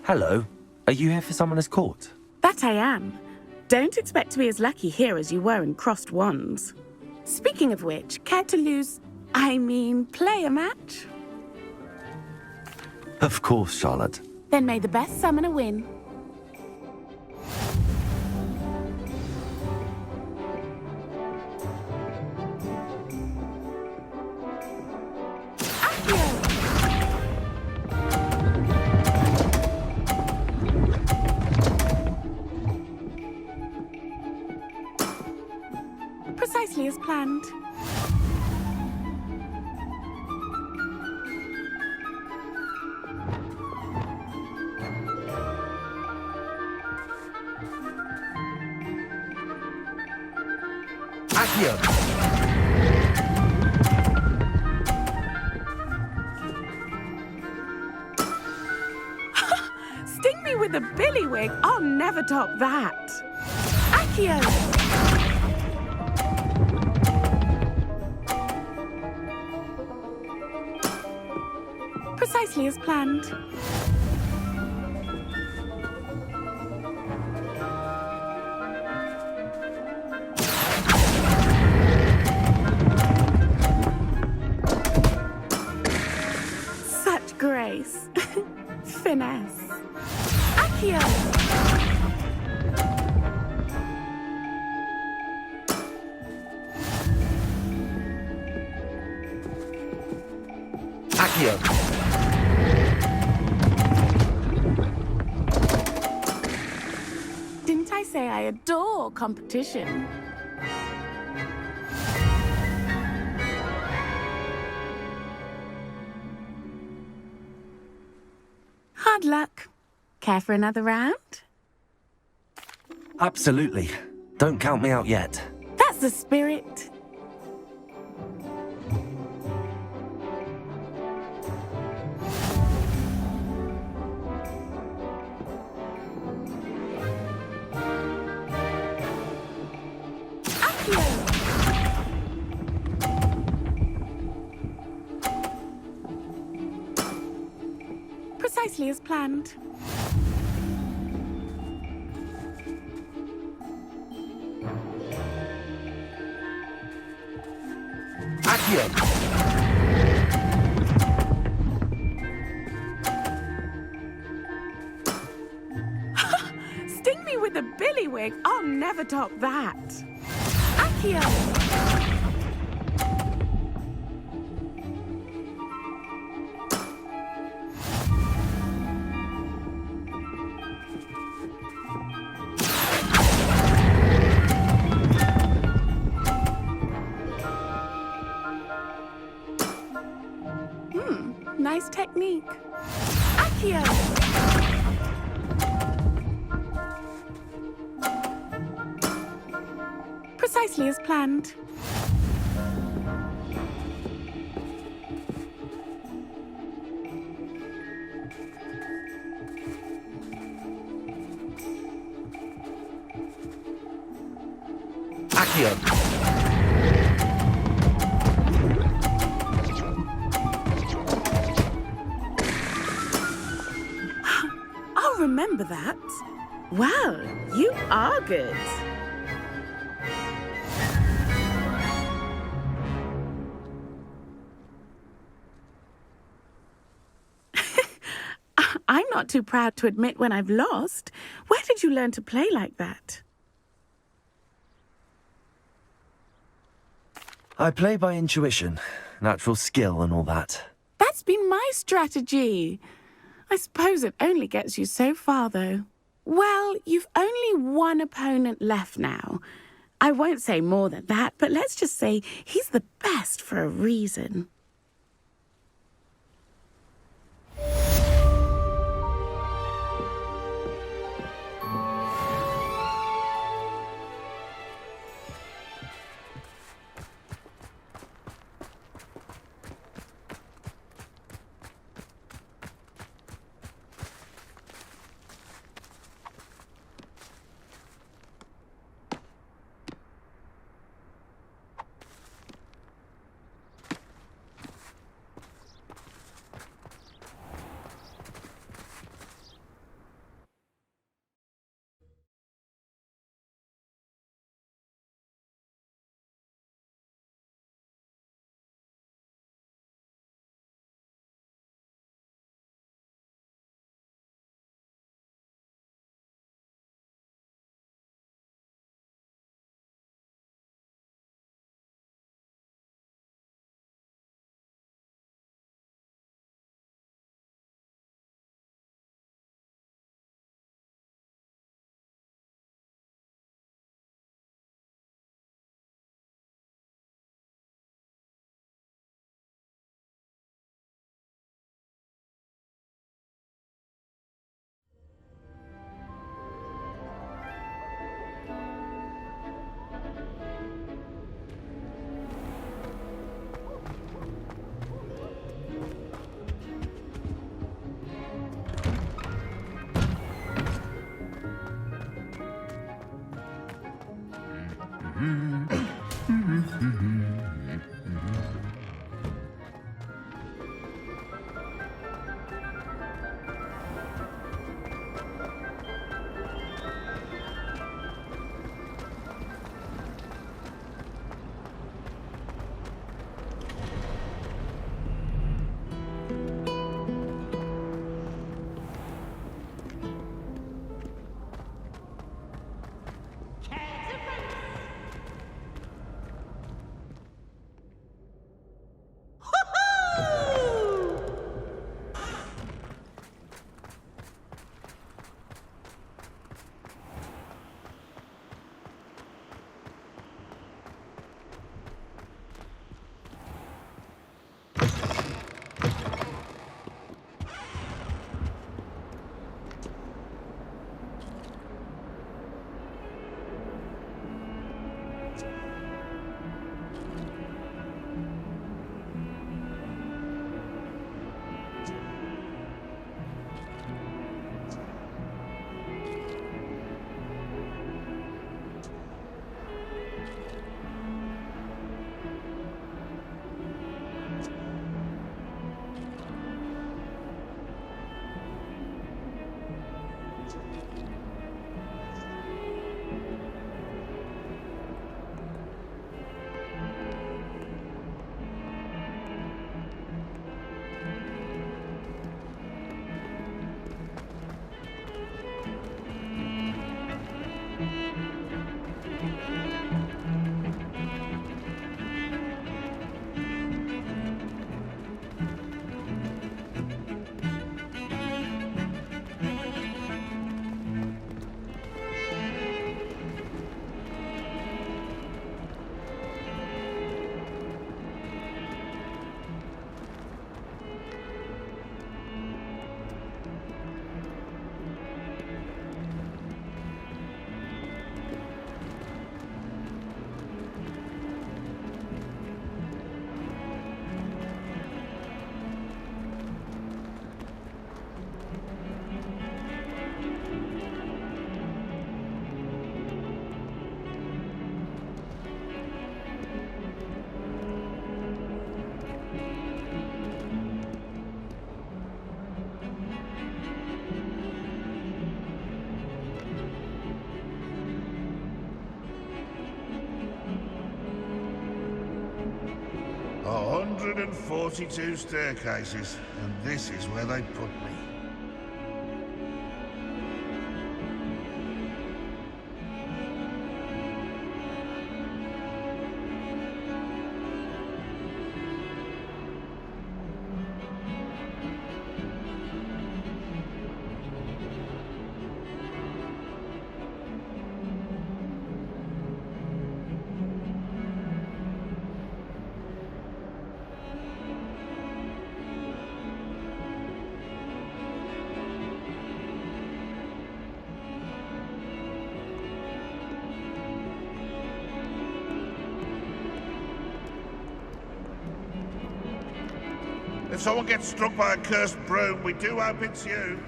Hello. Are you here for Summoner's Court? That I am. Don't expect to be as lucky here as you were in Crossed Wands. Speaking of which, care to play a match? Of course, Charlotte. Then may the best summoner win. Precisely as planned. Accio! Sting me with a billywig. I'll never top that. Accio! Precisely as planned. Such grace. Finesse. Accio! Accio! Didn't I say I adore competition? Hard luck. Care for another round? Absolutely. Don't count me out yet. That's the spirit. Precisely as planned. Accio! Sting me with a billywig. I'll never top that. Accio! Nice technique. Accio! Precisely as planned. Accio! Remember that? Well, you are good. I'm not too proud to admit when I've lost. Where did you learn to play like that? I play by intuition, natural skill and all that. That's been my strategy. I suppose it only gets you so far, though. Well, you've only one opponent left now. I won't say more than that, but let's just say he's the best for a reason. 142 staircases, and this is where they put me. If someone gets struck by a cursed broom, we do hope it's you.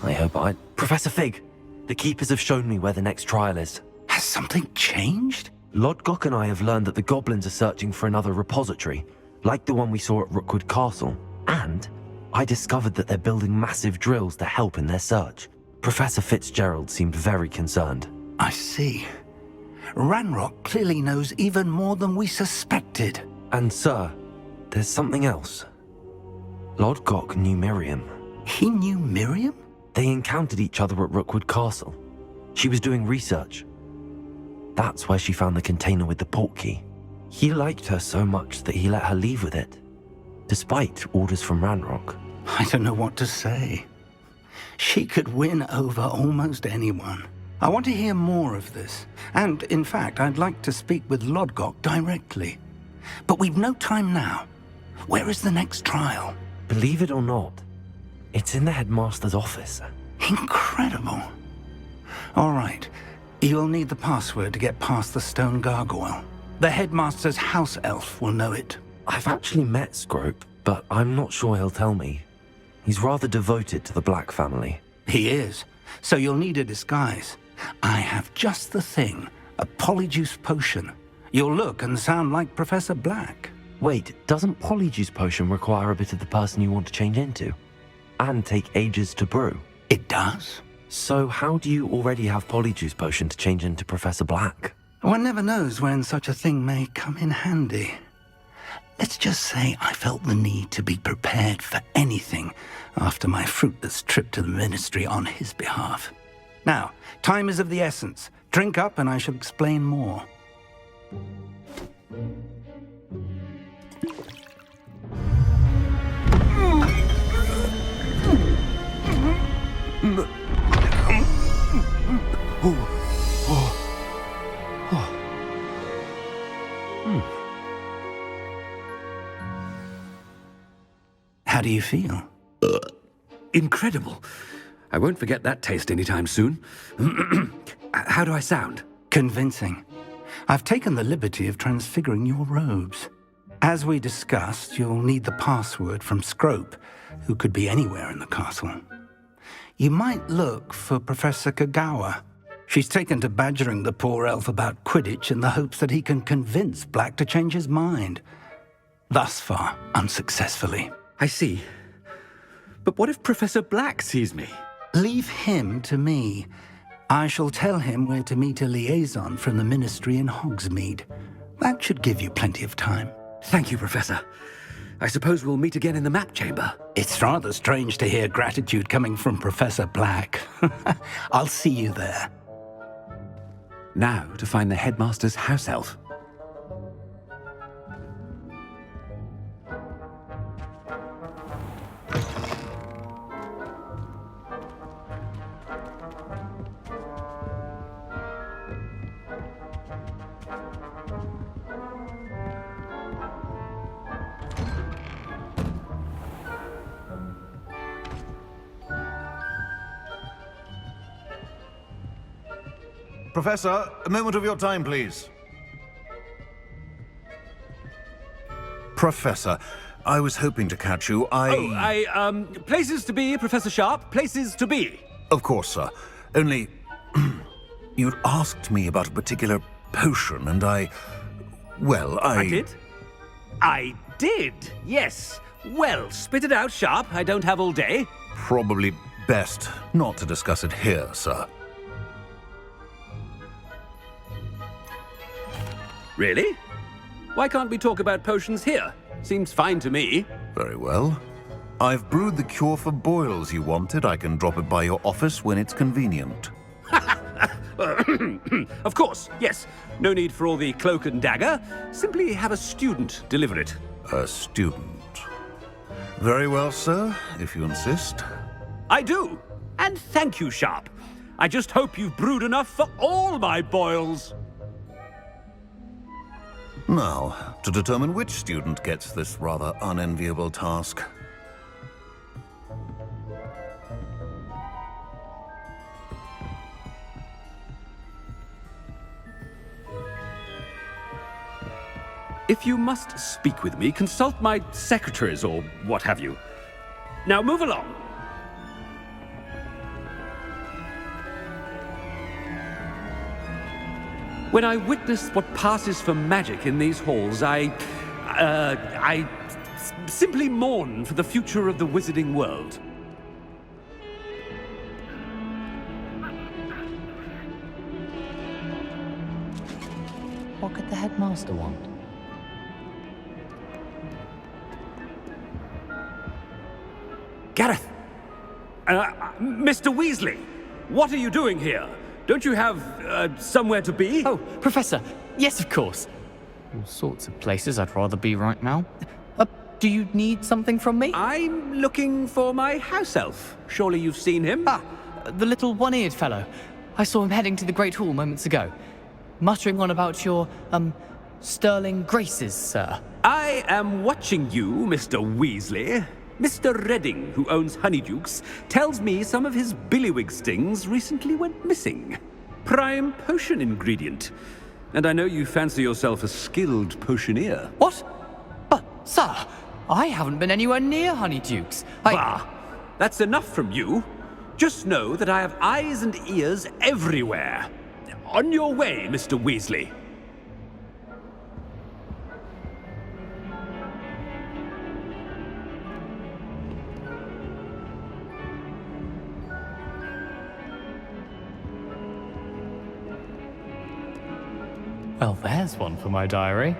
I hope Professor Fig, the Keepers have shown me where the next trial is. Has something changed? Lodgok and I have learned that the goblins are searching for another repository, like the one we saw at Rookwood Castle. And I discovered that they're building massive drills to help in their search. Professor Fitzgerald seemed very concerned. I see. Ranrock clearly knows even more than we suspected. And sir, there's something else. Lodgok knew Miriam. He knew Miriam? They encountered each other at Rookwood Castle. She was doing research. That's where she found the container with the portkey. He liked her so much that he let her leave with it, despite orders from Ranrock. I don't know what to say. She could win over almost anyone. I want to hear more of this. And, in fact, I'd like to speak with Lodgok directly. But we've no time now. Where is the next trial? Believe it or not, it's in the Headmaster's office. Incredible. All right. You'll need the password to get past the stone gargoyle. The Headmaster's house elf will know it. I've actually met Scrope, but I'm not sure he'll tell me. He's rather devoted to the Black family. He is. So you'll need a disguise. I have just the thing. A Polyjuice potion. You'll look and sound like Professor Black. Wait, doesn't Polyjuice potion require a bit of the person you want to change into? And take ages to brew? It does. So how do you already have Polyjuice potion to change into Professor Black? One never knows when such a thing may come in handy. Let's just say I felt the need to be prepared for anything after my fruitless trip to the Ministry on his behalf. Now, time is of the essence. Drink up and I shall explain more. How do you feel? Incredible. I won't forget that taste anytime soon. How do I sound? Convincing. I've taken the liberty of transfiguring your robes. As we discussed, you'll need the password from Scrope, who could be anywhere in the castle. You might look for Professor Kogawa. She's taken to badgering the poor elf about Quidditch in the hopes that he can convince Black to change his mind. Thus far, unsuccessfully. I see. But what if Professor Black sees me? Leave him to me. I shall tell him where to meet a liaison from the Ministry in Hogsmeade. That should give you plenty of time. Thank you, Professor. I suppose we'll meet again in the map chamber. It's rather strange to hear gratitude coming from Professor Black. I'll see you there. Now to find the Headmaster's house elf. Professor, a moment of your time, please. Professor, I was hoping to catch you. Places to be, Professor Sharp. Places to be. Of course, sir. Only... you'd asked me about a particular potion, and I did? I did, yes. Well, spit it out, Sharp. I don't have all day. Probably best not to discuss it here, sir. Really? Why can't we talk about potions here? Seems fine to me. Very well. I've brewed the cure for boils you wanted. I can drop it by your office when it's convenient. Of course, yes. No need for all the cloak and dagger. Simply have a student deliver it. A student. Very well, sir, if you insist. I do. And thank you, Sharp. I just hope you've brewed enough for all my boils. Now, to determine which student gets this rather unenviable task. If you must speak with me, consult my secretaries or what have you. Now move along. When I witness what passes for magic in these halls, I simply mourn for the future of the wizarding world. What could the Headmaster want? Garreth! Mr. Weasley! What are you doing here? Don't you have, somewhere to be? Oh, Professor, yes, of course. All sorts of places I'd rather be right now. Do you need something from me? I'm looking for my house elf. Surely you've seen him? Ah, the little one-eared fellow. I saw him heading to the Great Hall moments ago, muttering on about your, sterling graces, sir. I am watching you, Mr. Weasley. Mr. Redding, who owns Honeydukes, tells me some of his billywig stings recently went missing. Prime potion ingredient. And I know you fancy yourself a skilled potioneer. What? But, sir, I haven't been anywhere near Honeydukes. Bah! That's enough from you. Just know that I have eyes and ears everywhere. On your way, Mr. Weasley. Well, there's one for my diary.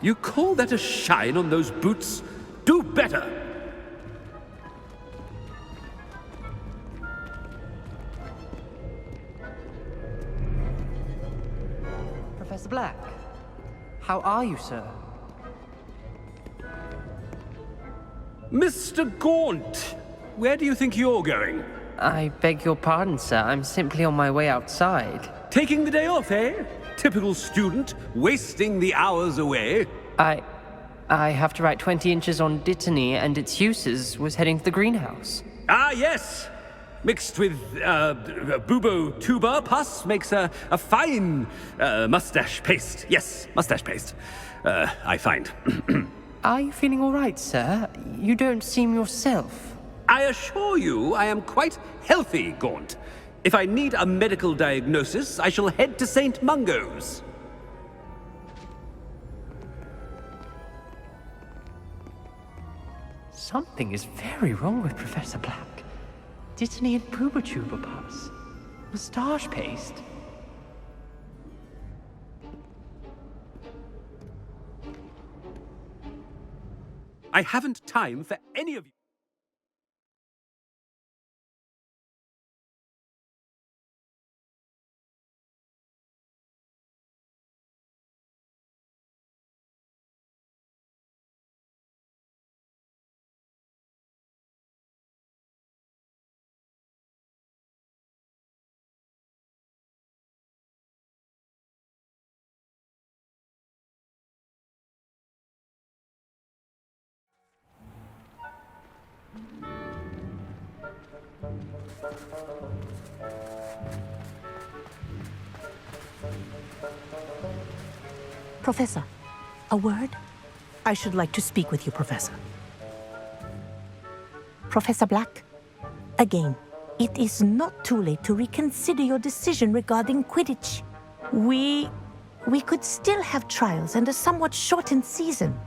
You call that a shine on those boots? Do better! Professor Black, how are you, sir? Mr. Gaunt! Where do you think you're going? I beg your pardon, sir. I'm simply on my way outside. Taking the day off, eh? Typical student, wasting the hours away. I have to write 20 inches on Dittany and its uses. Was heading to the greenhouse. Ah, yes! Mixed with, bubo tuber pus makes a fine, mustache paste. Yes, mustache paste. I find. Are you feeling all right, sir? You don't seem yourself. I assure you I am quite healthy, Gaunt. If I need a medical diagnosis, I shall head to St. Mungo's. Something is very wrong with Professor Black. Dittany and Pubertuber pus. Moustache paste. I haven't time for any of you. Professor, a word? I should like to speak with you, Professor. Professor Black, again, it is not too late to reconsider your decision regarding Quidditch. We could still have trials and a somewhat shortened season.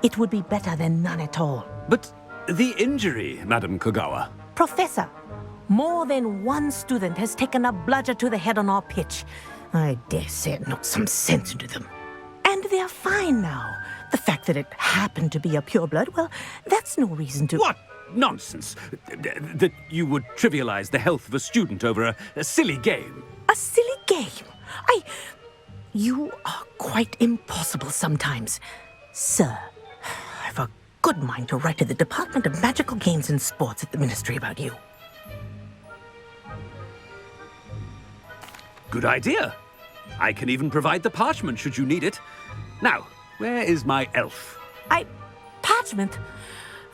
It would be better than none at all. But the injury, Madam Kogawa. Professor, more than one student has taken a bludger to the head on our pitch. I dare say it knocked some sense into them. And they're fine now. The fact that it happened to be a pureblood, well, that's no reason to... What nonsense! That you would trivialize the health of a student over a silly game. A silly game? You are quite impossible sometimes. Sir, I've a good mind to write to the Department of Magical Games and Sports at the Ministry about you. Good idea. I can even provide the parchment should you need it. Now, where is my elf? Parchment?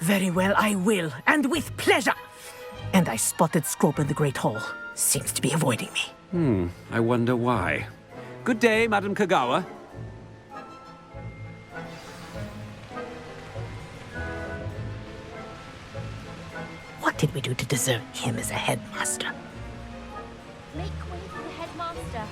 Very well, I will, and with pleasure. And I spotted Scrope in the Great Hall. Seems to be avoiding me. I wonder why. Good day, Madam Kogawa. What did we do to deserve him as a headmaster? Make way for the headmaster.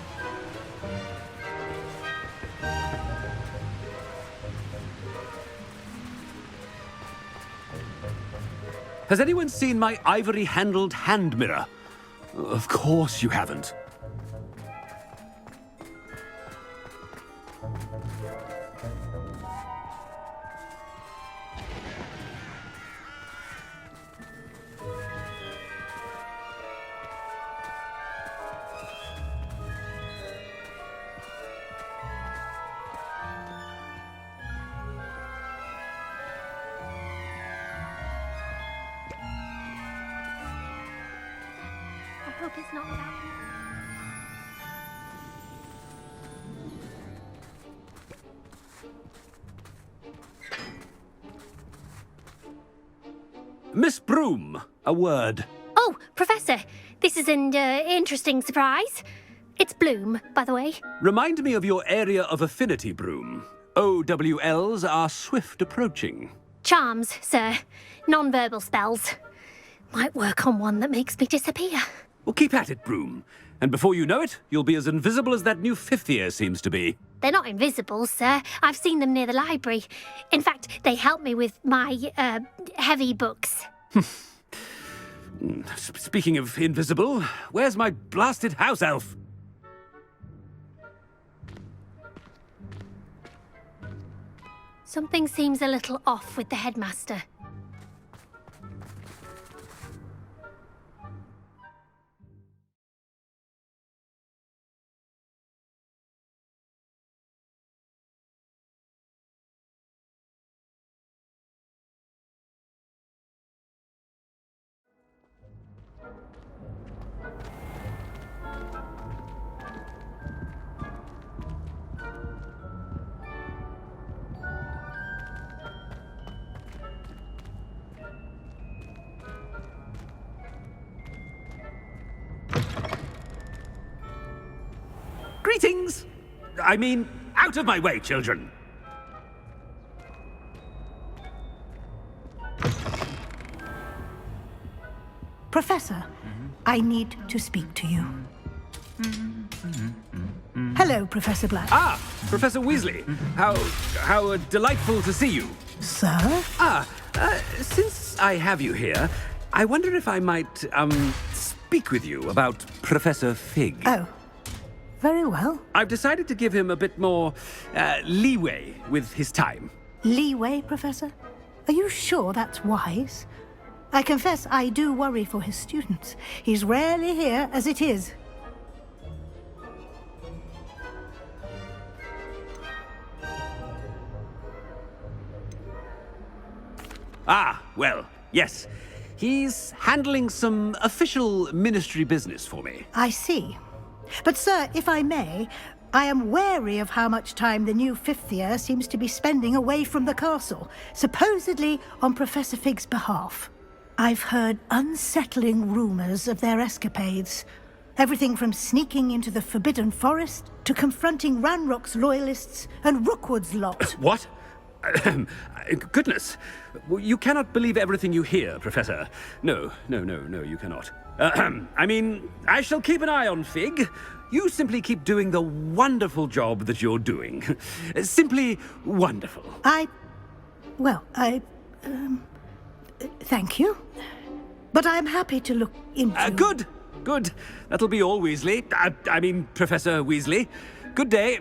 Has anyone seen my ivory-handled hand mirror? Of course you haven't. I hope it's not without me. Miss Blume, a word. Oh, Professor, this is an interesting surprise. It's Blume, by the way. Remind me of your area of affinity, Blume. OWLs are swift approaching. Charms, sir. Non-verbal spells. Might work on one that makes me disappear. Well, keep at it, Blume. And before you know it, you'll be as invisible as that new fifth year seems to be. They're not invisible, sir. I've seen them near the library. In fact, they help me with my, heavy books. Speaking of invisible, where's my blasted house elf? Something seems a little off with the headmaster. Greetings! I mean, out of my way, children! Professor, I need to speak to you. Hello, Professor Black. Ah, Professor Weasley. How delightful to see you. Sir? Since I have you here, I wonder if I might, speak with you about Professor Fig. Oh, very well. I've decided to give him a bit more, leeway with his time. Leeway, Professor? Are you sure that's wise? I confess I do worry for his students. He's rarely here as it is. Ah, well, yes. He's handling some official ministry business for me. I see. But, sir, if I may, I am wary of how much time the new fifth year seems to be spending away from the castle, supposedly on Professor Fig's behalf. I've heard unsettling rumors of their escapades. Everything from sneaking into the Forbidden Forest to confronting Ranrock's loyalists and Rookwood's lot. What? Goodness. You cannot believe everything you hear, Professor. No, you cannot. I mean, I shall keep an eye on Fig. You simply keep doing the wonderful job that you're doing. Simply wonderful. Thank you. But I'm happy to look into... Good. That'll be all, Weasley. I mean, Professor Weasley. Good day.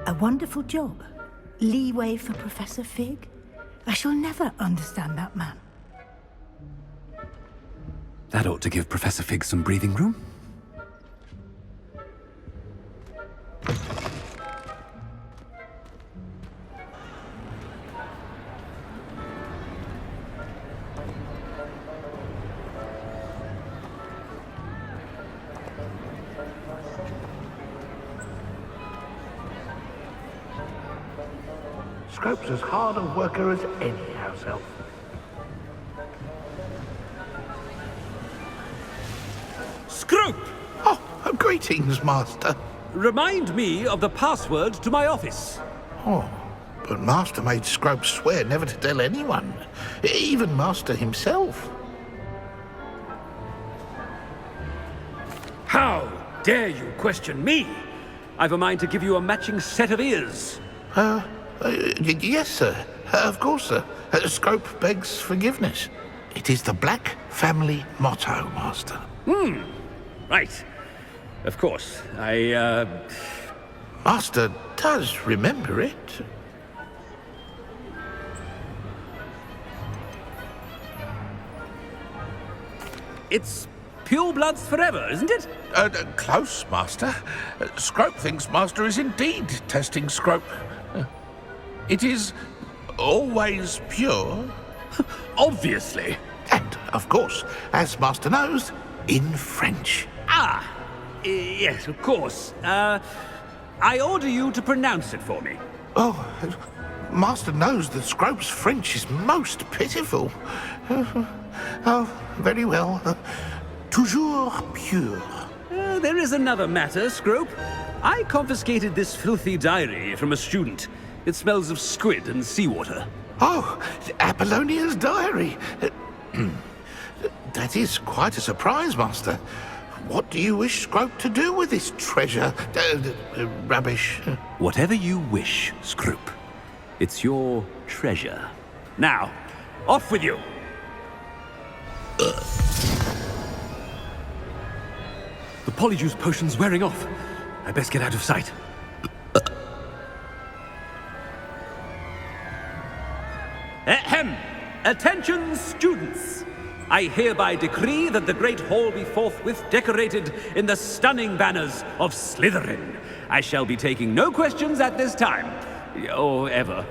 A wonderful job. Leeway for Professor Fig. I shall never understand that man. That ought to give Professor Fig some breathing room. Scrope's as hard a worker as any house elf. Scrope! Oh, greetings, Master. Remind me of the password to my office. Oh, but Master made Scrope swear never to tell anyone, even Master himself. How dare you question me? I've a mind to give you a matching set of ears. Yes, sir. Of course, sir. Scrope begs forgiveness. It is the Black family motto, Master. Right. Of course. Master does remember it. It's pure bloods forever, isn't it? Close, Master. Scrope thinks Master is indeed testing Scrope. It is always pure. Obviously. And, of course, as Master knows, in French. Yes, of course. I order you to pronounce it for me. Oh, Master knows that Scrope's French is most pitiful. Oh, very well. Toujours pure. There is another matter, Scrope. I confiscated this filthy diary from a student. It smells of squid and seawater. Oh, Apollonia's diary. That is quite a surprise, Master. What do you wish Scrope to do with this treasure? Rubbish. Whatever you wish, Scrope. It's your treasure. Now, off with you. The Polyjuice potion's wearing off. I best get out of sight. Ahem! Attention, students! I hereby decree that the Great Hall be forthwith decorated in the stunning banners of Slytherin. I shall be taking no questions at this time. Or ever.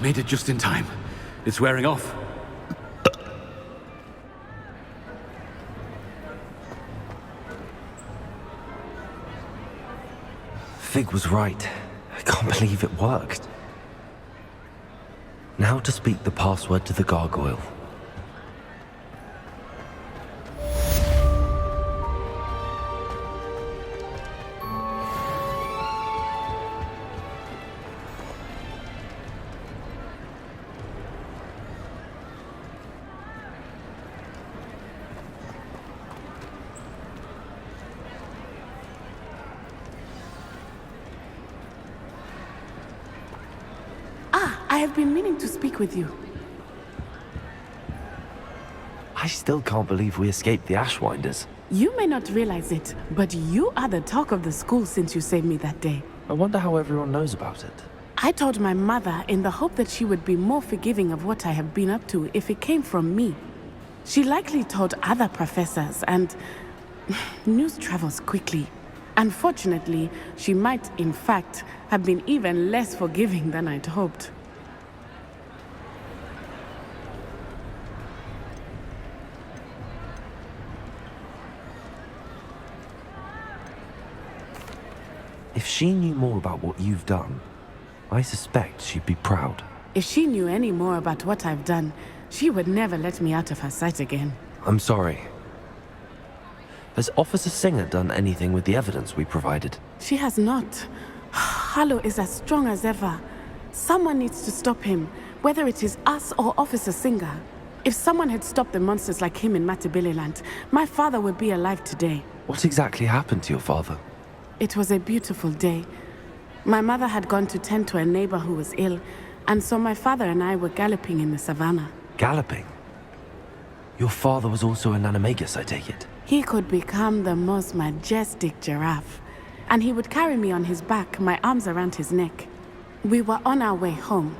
Made it just in time. It's wearing off. Fig was right. I can't believe it worked. Now to speak the password to the gargoyle. I have been meaning to speak with you. I still can't believe we escaped the Ashwinders. You may not realize it, but you are the talk of the school since you saved me that day. I wonder how everyone knows about it. I told my mother in the hope that she would be more forgiving of what I have been up to if it came from me. She likely told other professors, and news travels quickly. Unfortunately, she might, in fact, have been even less forgiving than I'd hoped. If she knew more about what you've done, I suspect she'd be proud. If she knew any more about what I've done, she would never let me out of her sight again. I'm sorry. Has Officer Singer done anything with the evidence we provided? She has not. Sallow is as strong as ever. Someone needs to stop him, whether it is us or Officer Singer. If someone had stopped the monsters like him in Matabeleland, my father would be alive today. What exactly happened to your father? It was a beautiful day. My mother had gone to tend to a neighbor who was ill, and so my father and I were galloping in the savannah. Galloping? Your father was also an animagus, I take it? He could become the most majestic giraffe, and he would carry me on his back, my arms around his neck. We were on our way home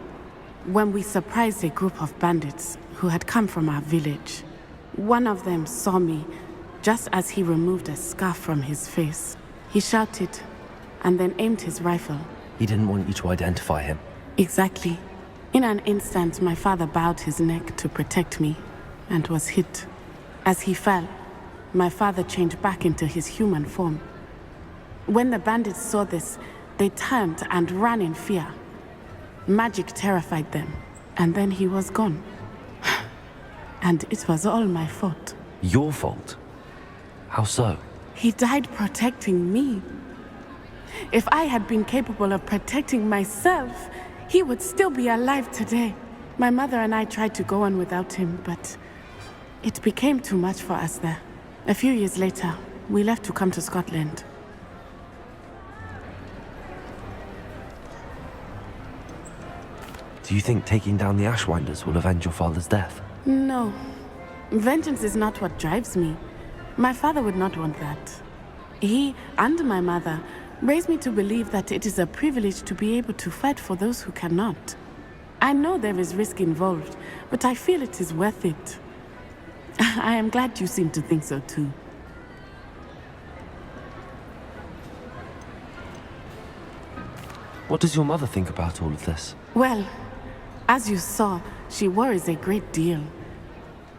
when we surprised a group of bandits who had come from our village. One of them saw me just as he removed a scarf from his face. He shouted and then aimed his rifle. He didn't want you to identify him. Exactly. In an instant, my father bowed his neck to protect me and was hit. As he fell, my father changed back into his human form. When the bandits saw this, they turned and ran in fear. Magic terrified them, and then he was gone. And it was all my fault. Your fault? How so? He died protecting me. If I had been capable of protecting myself, he would still be alive today. My mother and I tried to go on without him, but it became too much for us there. A few years later, we left to come to Scotland. Do you think taking down the Ashwinders will avenge your father's death? No. Vengeance is not what drives me. My father would not want that. He and my mother raised me to believe that it is a privilege to be able to fight for those who cannot. I know there is risk involved, but I feel it is worth it. I am glad you seem to think so too. What does your mother think about all of this? Well, as you saw, she worries a great deal.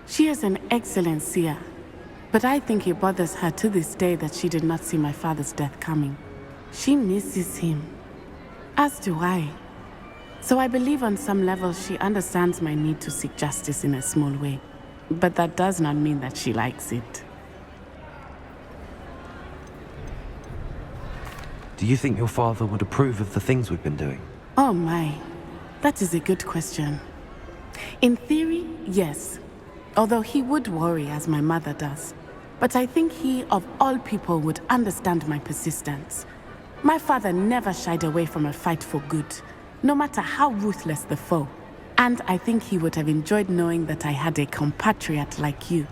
She is an excellent seer. But I think it bothers her to this day that she did not see my father's death coming. She misses him. As do I. So I believe on some level she understands my need to seek justice in a small way. But that does not mean that she likes it. Do you think your father would approve of the things we've been doing? Oh my, that is a good question. In theory, yes. Although he would worry as my mother does. But I think he, of all people, would understand my persistence. My father never shied away from a fight for good, no matter how ruthless the foe. And I think he would have enjoyed knowing that I had a compatriot like you.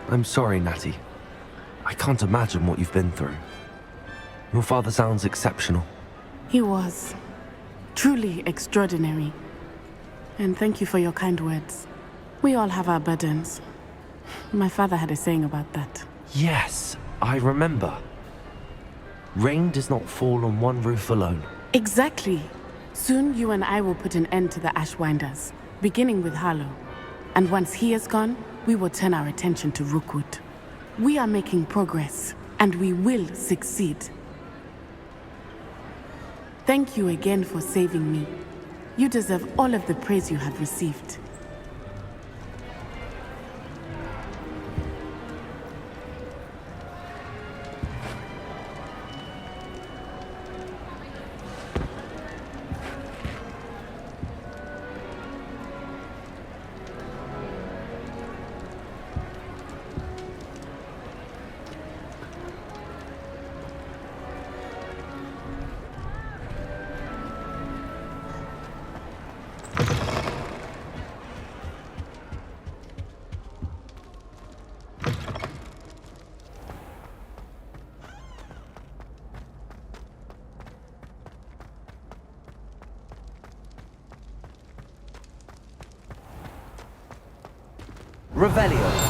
I'm sorry, Natty. I can't imagine what you've been through. Your father sounds exceptional. He was. Truly extraordinary. And thank you for your kind words. We all have our burdens. My father had a saying about that. Yes, I remember. Rain does not fall on one roof alone. Exactly. Soon you and I will put an end to the Ashwinders, beginning with Harlow. And once he is gone, we will turn our attention to Rookwood. We are making progress, and we will succeed. Thank you again for saving me. You deserve all of the praise you have received. Revelio.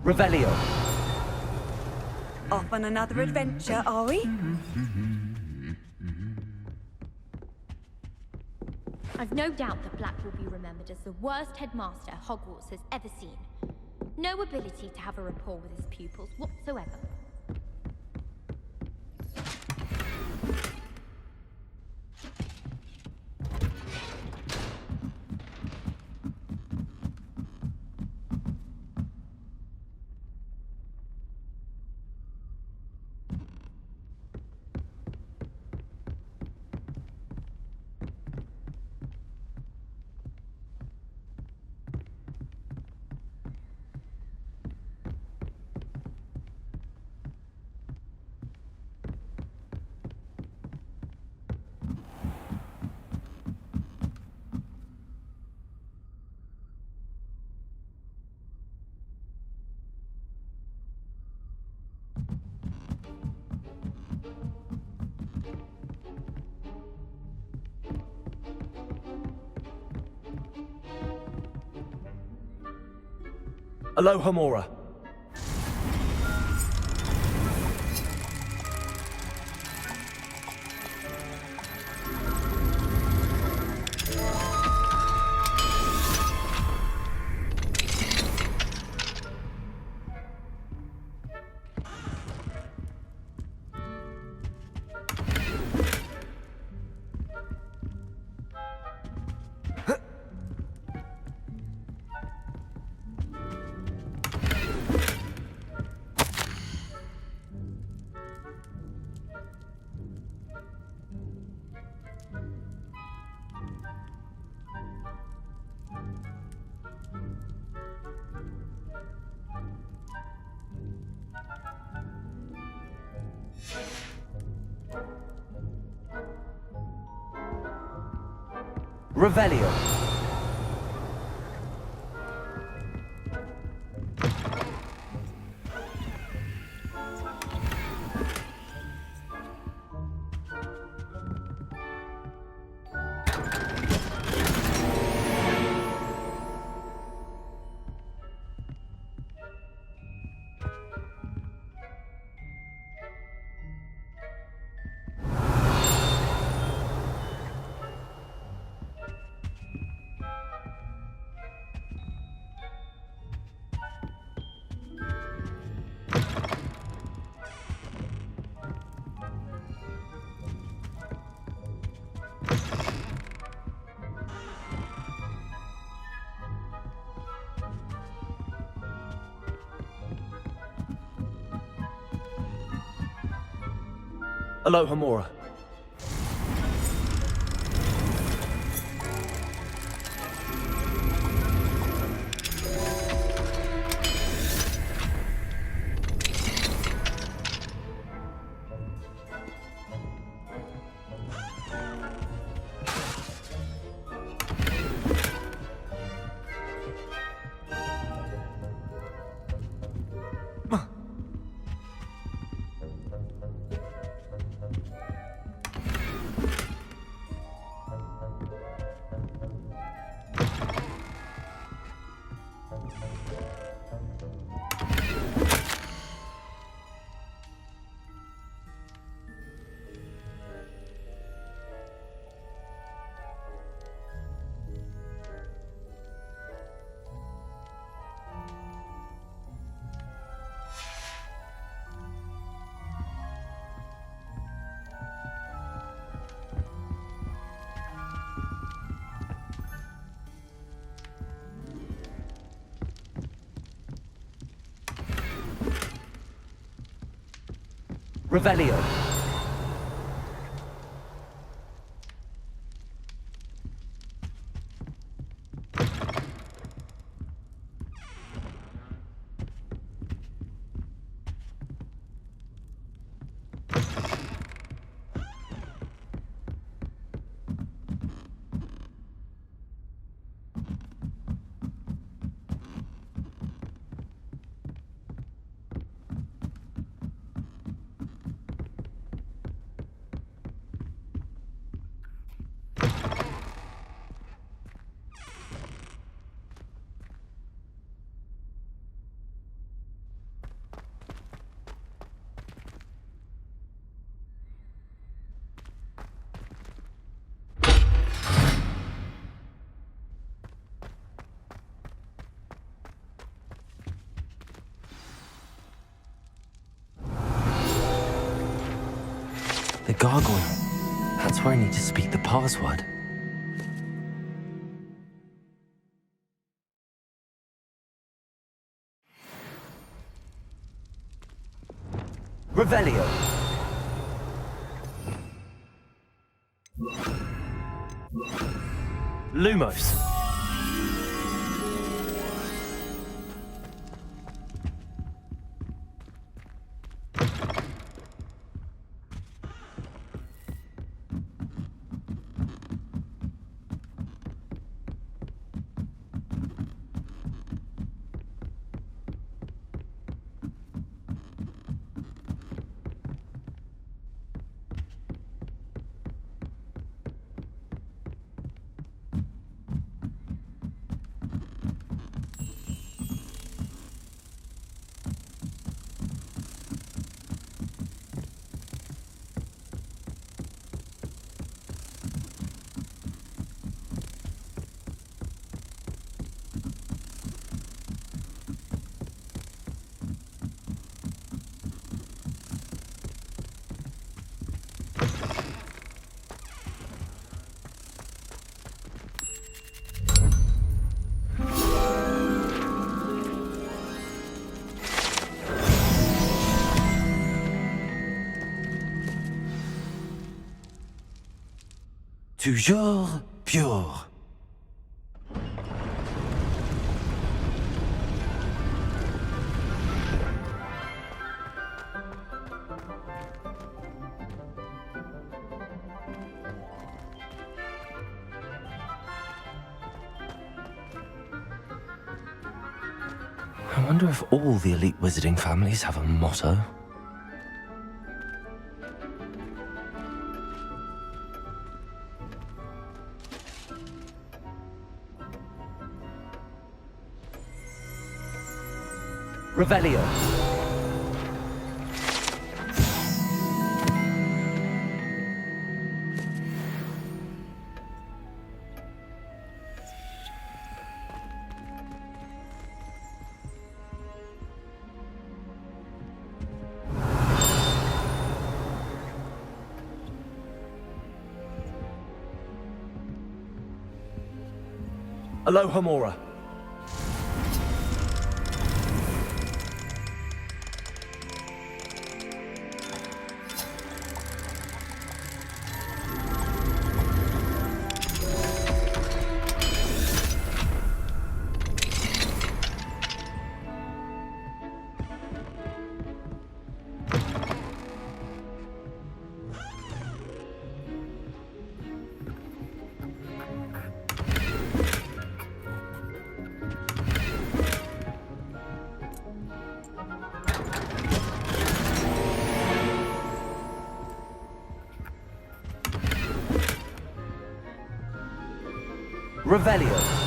Revelio. Off on another adventure, are we? I've no doubt that Black will be remembered as the worst headmaster Hogwarts has ever seen. No ability to have a rapport with his pupils whatsoever. Aloha Mora. Revelio. Aloha Mora. Revelio. The gargoyle. That's where I need to speak the password. Revelio. Lumos. Toujours pure. I wonder if all the elite wizarding families have a motto. Revelio. Aloha Mora. Revelio.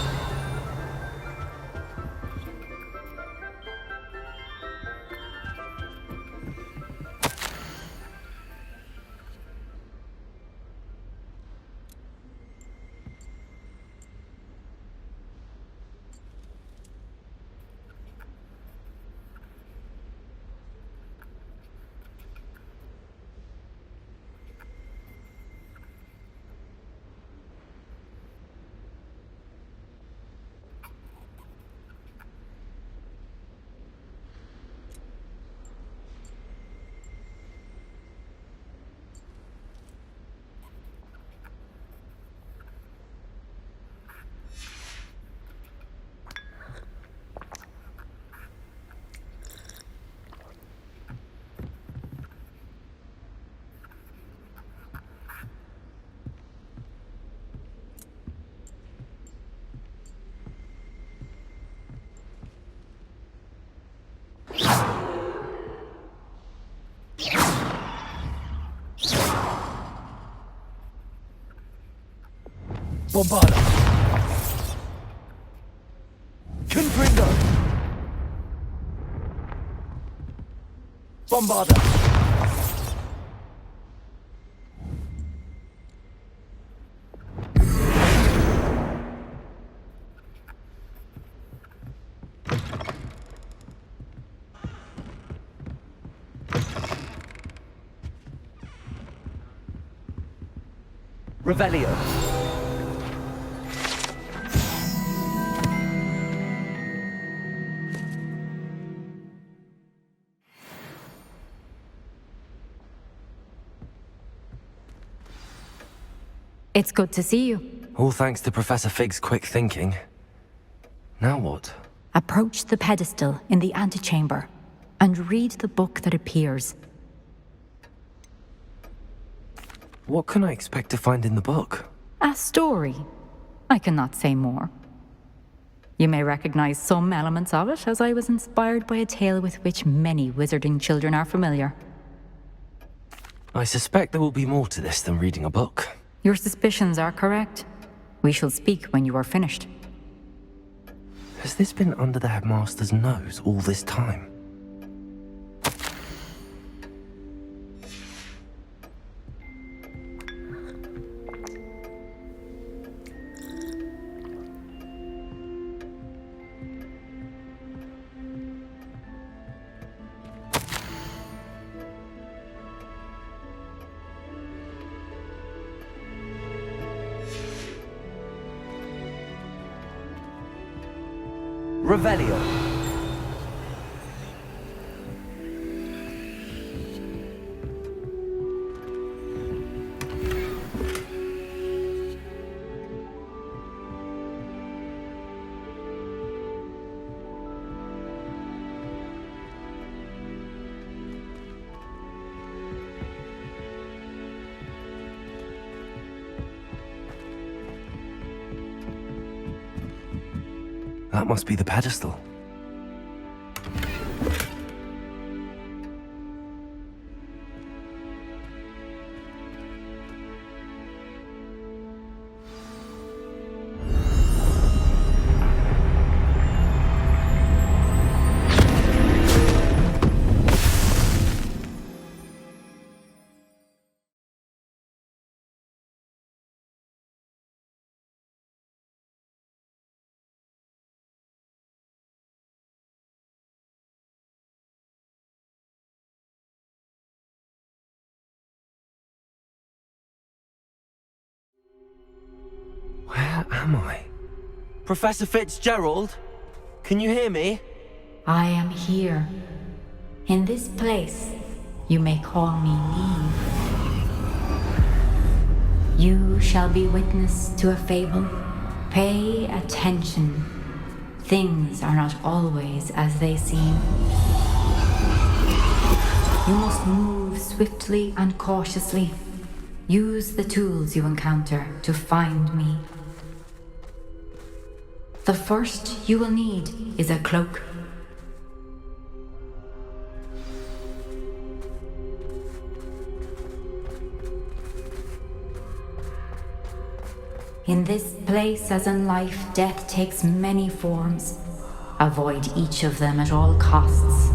Bombarda. Confringo. Bombarda. Revelio. It's good to see you. All thanks to Professor Fig's quick thinking. Now what? Approach the pedestal in the antechamber and read the book that appears. What can I expect to find in the book? A story. I cannot say more. You may recognize some elements of it, as I was inspired by a tale with which many wizarding children are familiar. I suspect there will be more to this than reading a book. Your suspicions are correct. We shall speak when you are finished. Has this been under the Headmaster's nose all this time? Revelio. That must be the pedestal. Where am I? Professor Fitzgerald? Can you hear me? I am here. In this place, you may call me Niamh. You shall be witness to a fable. Pay attention. Things are not always as they seem. You must move swiftly and cautiously. Use the tools you encounter to find me. The first you will need is a cloak. In this place, as in life, death takes many forms. Avoid each of them at all costs.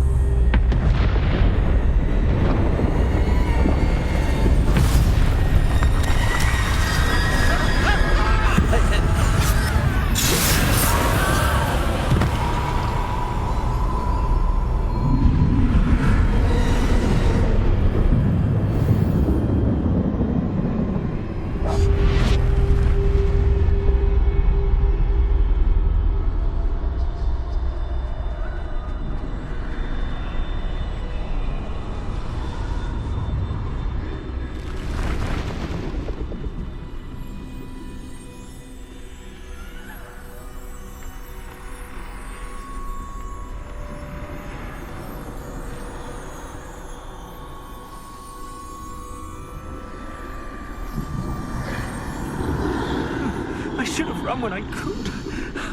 Should have run when I could.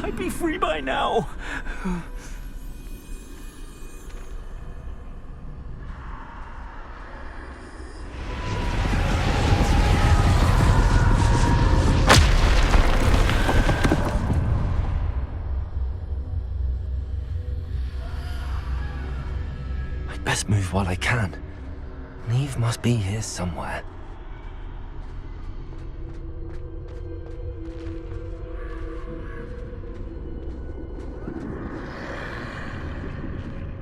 I'd be free by now. I'd best move while I can. Niamh must be here somewhere.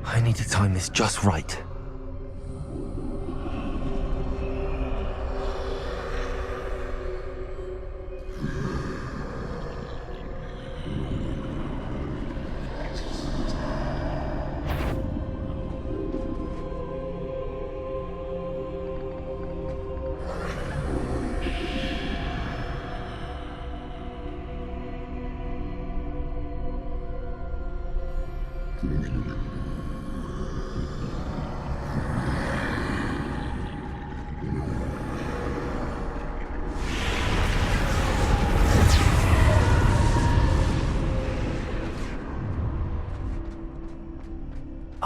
I need to time this just right.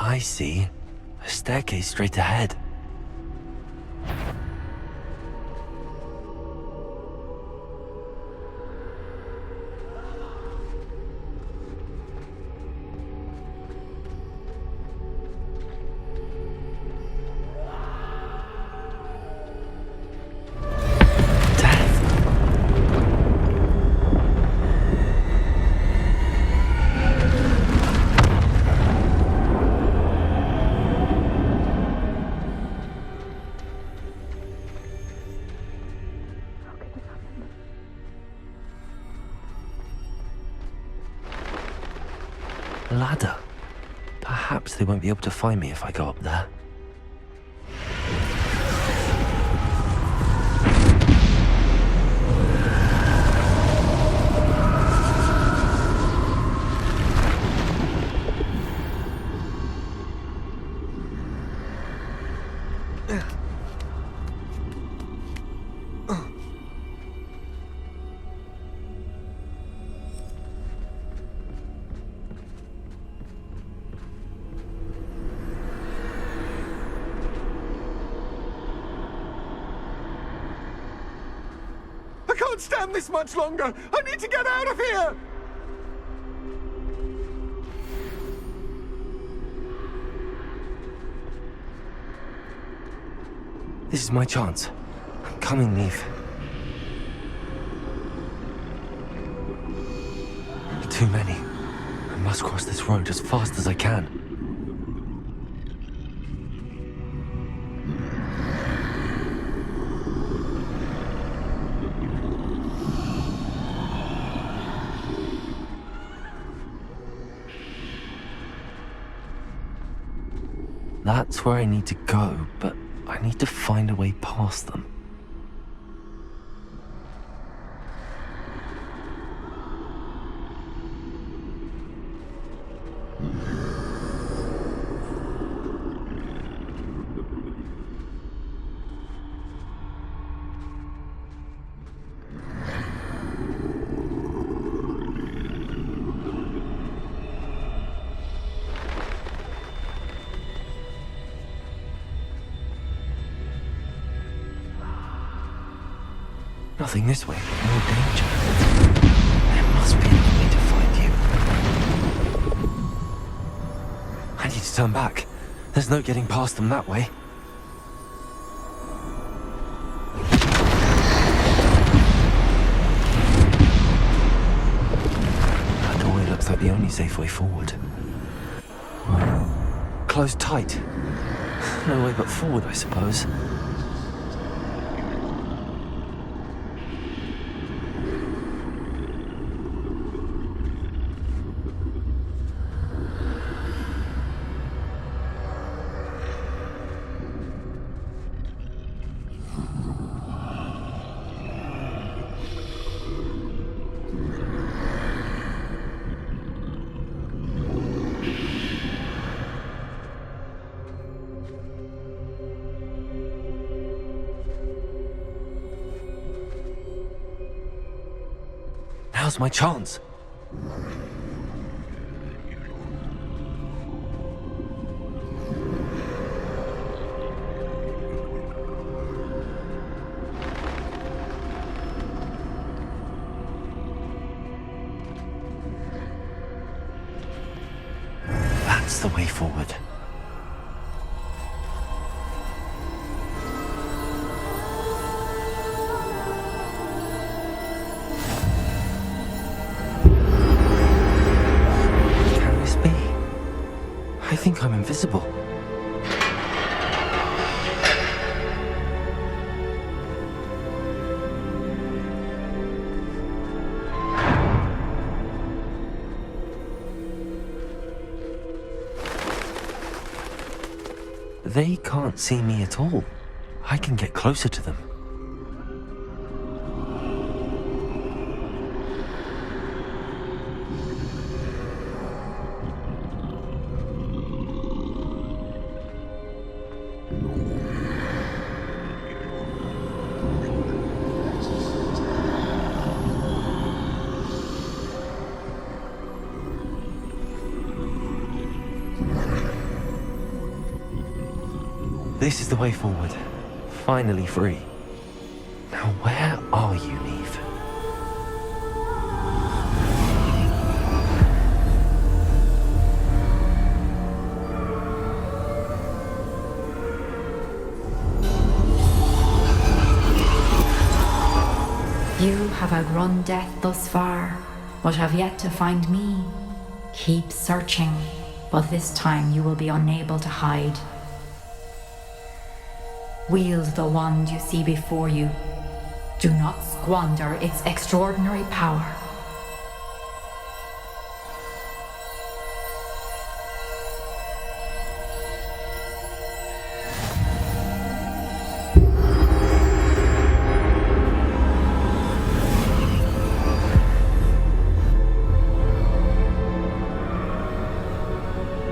I see. A staircase straight ahead. Ladder. Perhaps they won't be able to find me if I go up there. I can't stand this much longer! I need to get out of here! This is my chance. I'm coming, Niamh. Too many. I must cross this road as fast as I can. That's where I need to go, but I need to find a way past them. Nothing this way, more danger. There must be another way to find you. I need to turn back. There's no getting past them that way. That doorway looks like the only safe way forward. Closed tight. No way but forward, I suppose. Now's my chance. That's the way forward. I think I'm invisible. They can't see me at all. I can get closer to them. This is the way forward. Finally free. Now where are you, Niamh? You have outrun death thus far, but have yet to find me. Keep searching, but this time you will be unable to hide. Wield the wand you see before you. Do not squander its extraordinary power.